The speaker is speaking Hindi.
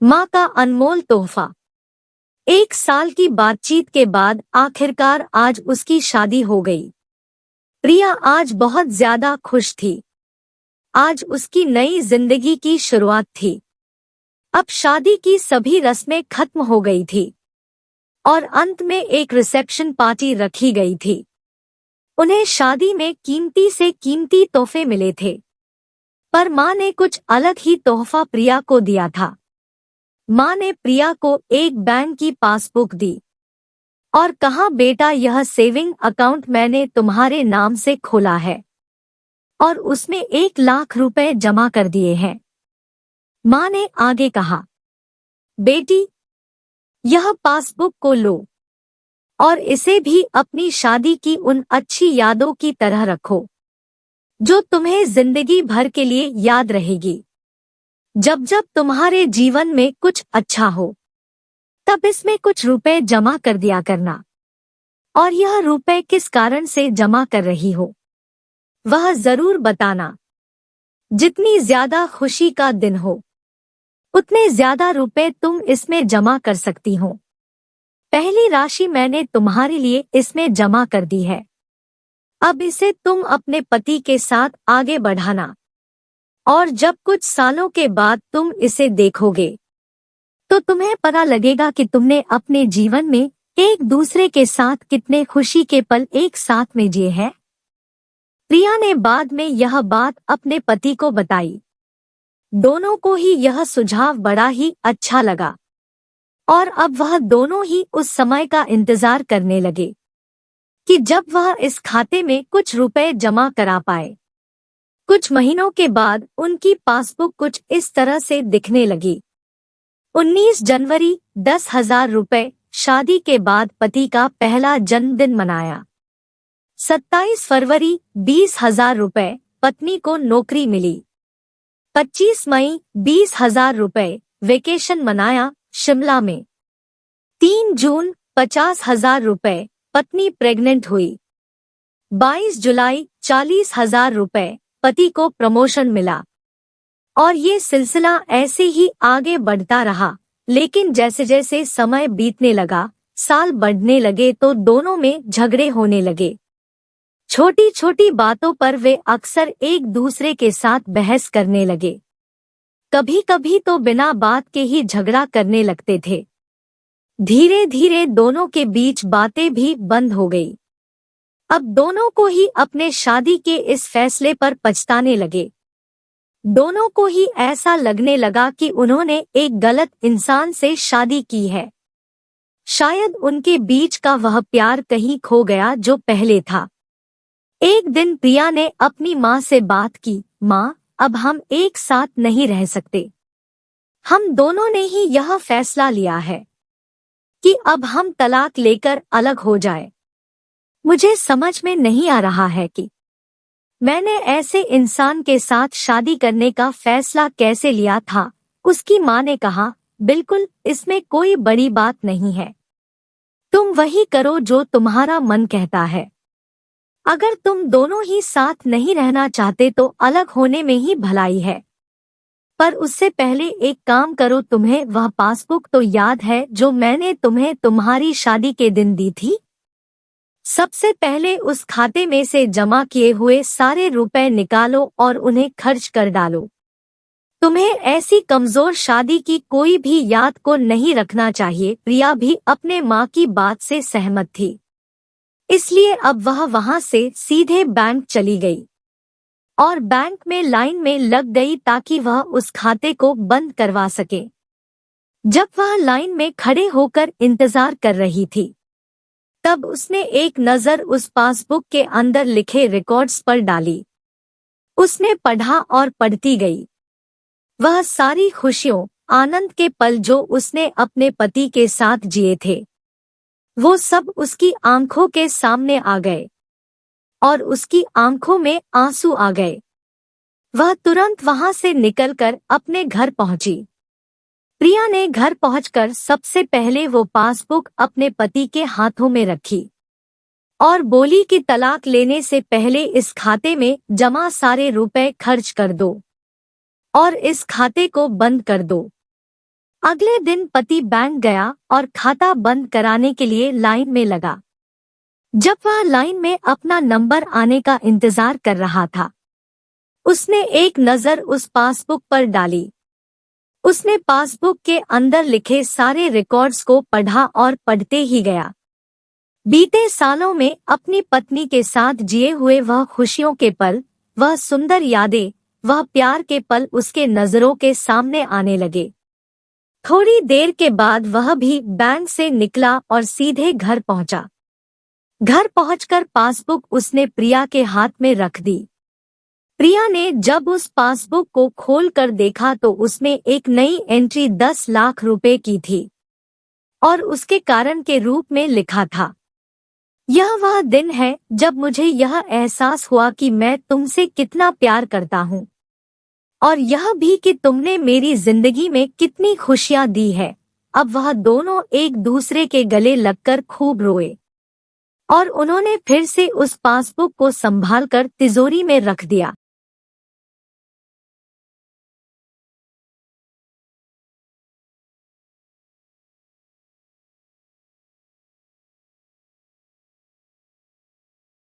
माँ का अनमोल तोहफा। 1 साल की बातचीत के बाद आखिरकार आज उसकी शादी हो गई। प्रिया आज बहुत ज्यादा खुश थी। आज उसकी नई जिंदगी की शुरुआत थी। अब शादी की सभी रस्में खत्म हो गई थी और अंत में एक रिसेप्शन पार्टी रखी गई थी। उन्हें शादी में कीमती से कीमती तोहफे मिले थे, पर माँ ने कुछ अलग ही तोहफा प्रिया को दिया था। माँ ने प्रिया को एक बैंक की पासबुक दी और कहा, बेटा, यह सेविंग अकाउंट मैंने तुम्हारे नाम से खोला है और उसमें 1 लाख रुपए जमा कर दिए हैं। माँ ने आगे कहा, बेटी, यह पासबुक को लो और इसे भी अपनी शादी की उन अच्छी यादों की तरह रखो जो तुम्हें जिंदगी भर के लिए याद रहेगी। जब जब तुम्हारे जीवन में कुछ अच्छा हो तब इसमें कुछ रुपए जमा कर दिया करना, और यह रुपए किस कारण से जमा कर रही हो वह जरूर बताना। जितनी ज्यादा खुशी का दिन हो उतने ज्यादा रुपए तुम इसमें जमा कर सकती हो। पहली राशि मैंने तुम्हारे लिए इसमें जमा कर दी है। अब इसे तुम अपने पति के साथ आगे बढ़ाना, और जब कुछ सालों के बाद तुम इसे देखोगे तो तुम्हें पता लगेगा कि तुमने अपने जीवन में एक दूसरे के साथ कितने खुशी के पल एक साथ में जिए हैं। प्रिया ने बाद में यह बात अपने पति को बताई। दोनों को ही यह सुझाव बड़ा ही अच्छा लगा और अब वह दोनों ही उस समय का इंतजार करने लगे कि जब वह इस खाते में कुछ रुपए जमा करा पाए। कुछ महीनों के बाद उनकी पासबुक कुछ इस तरह से दिखने लगी। 19 जनवरी 10,000 रुपए। शादी के बाद पति का पहला जन्मदिन मनाया। 27 फरवरी 20,000 रुपए। पत्नी को नौकरी मिली। 25 मई 20,000 रुपए। वेकेशन मनाया शिमला में। 3 जून 50,000 रुपए। पत्नी प्रेग्नेंट हुई। 22 जुलाई 40,000 रुपए। पति को प्रमोशन मिला। और ये सिलसिला ऐसे ही आगे बढ़ता रहा, लेकिन जैसे जैसे समय बीतने लगा, साल बढ़ने लगे तो दोनों में झगड़े होने लगे। छोटी छोटी बातों पर वे अक्सर एक दूसरे के साथ बहस करने लगे। कभी कभी तो बिना बात के ही झगड़ा करने लगते थे। धीरे धीरे दोनों के बीच बातें भी बंद हो गई। अब दोनों को ही अपने शादी के इस फैसले पर पछताने लगे। दोनों को ही ऐसा लगने लगा कि उन्होंने एक गलत इंसान से शादी की है। शायद उनके बीच का वह प्यार कहीं खो गया जो पहले था। एक दिन प्रिया ने अपनी माँ से बात की, माँ, अब हम एक साथ नहीं रह सकते। हम दोनों ने ही यह फैसला लिया है कि अब हम तलाक लेकर अलग हो जाए। मुझे समझ में नहीं आ रहा है कि मैंने ऐसे इंसान के साथ शादी करने का फैसला कैसे लिया था। उसकी माँ ने कहा, बिल्कुल, इसमें कोई बड़ी बात नहीं है। तुम वही करो जो तुम्हारा मन कहता है। अगर तुम दोनों ही साथ नहीं रहना चाहते तो अलग होने में ही भलाई है। पर उससे पहले एक काम करो, तुम्हें वह पासबुक तो याद है जो मैंने तुम्हें तुम्हारी शादी के दिन दी थी? सबसे पहले उस खाते में से जमा किए हुए सारे रुपए निकालो और उन्हें खर्च कर डालो। तुम्हें ऐसी कमजोर शादी की कोई भी याद को नहीं रखना चाहिए। प्रिया भी अपने माँ की बात से सहमत थी, इसलिए अब वह वहां से सीधे बैंक चली गई और बैंक में लाइन में लग गई ताकि वह उस खाते को बंद करवा सके। जब वह लाइन में खड़े होकर इंतजार कर रही थी, तब उसने एक नजर उस पासबुक के अंदर लिखे रिकॉर्ड्स पर डाली। उसने पढ़ा और पढ़ती गई। वह सारी खुशियों, आनंद के पल जो उसने अपने पति के साथ जिए थे, वो सब उसकी आंखों के सामने आ गए और उसकी आंखों में आंसू आ गए। वह तुरंत वहां से निकलकर अपने घर पहुंची। प्रिया ने घर पहुंचकर सबसे पहले वो पासबुक अपने पति के हाथों में रखी और बोली कि तलाक लेने से पहले इस खाते में जमा सारे रुपए खर्च कर दो और इस खाते को बंद कर दो। अगले दिन पति बैंक गया और खाता बंद कराने के लिए लाइन में लगा। जब वह लाइन में अपना नंबर आने का इंतजार कर रहा था, उसने एक नजर उस पासबुक पर डाली। उसने पासबुक के अंदर लिखे सारे रिकॉर्ड्स को पढ़ा और पढ़ते ही गया। बीते सालों में अपनी पत्नी के साथ जिए हुए वह खुशियों के पल, वह सुंदर यादें, वह प्यार के पल उसके नजरों के सामने आने लगे। थोड़ी देर के बाद वह भी बैंक से निकला और सीधे घर पहुंचा। घर पहुंचकर पासबुक उसने प्रिया के हाथ में रख दी। प्रिया ने जब उस पासबुक को खोलकर देखा तो उसमें एक नई एंट्री 10 लाख रुपए की थी और उसके कारण के रूप में लिखा था, यह वह दिन है जब मुझे यह एहसास हुआ कि मैं तुमसे कितना प्यार करता हूँ और यह भी कि तुमने मेरी जिंदगी में कितनी खुशियाँ दी है। अब वह दोनों एक दूसरे के गले लगकर खूब रोए और उन्होंने फिर से उस पासबुक को संभालकर तिजोरी में रख दिया।